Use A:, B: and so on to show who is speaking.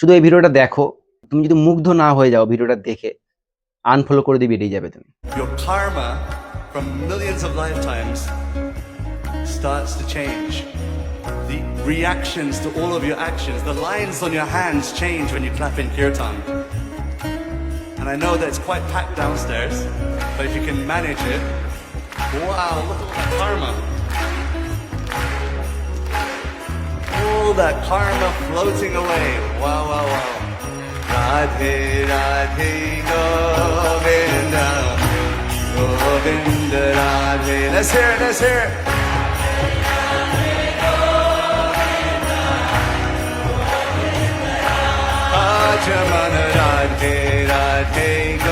A: শুধু এই ভিডিওটা দেখো, তুমি যদি মুগ্ধ না হয়ে যাও ভিডিওটা দেখে, আনফলো করে দিয়ে বেরিয়ে যাবে তুমি।
B: Your karma from millions of lifetimes starts to change. The reactions to all of your actions, the lines on your hands change when you clap in kirtan. And I know that it's quite packed downstairs, but if you can manage it, wow, look at all that karma. All that karma floating away. Wow, wow, wow. Radhe, Radhe, Govinda, Govinda, Radhe. Let's hear it, let's hear it. Ajamana, Radhe, Radhe, Govinda.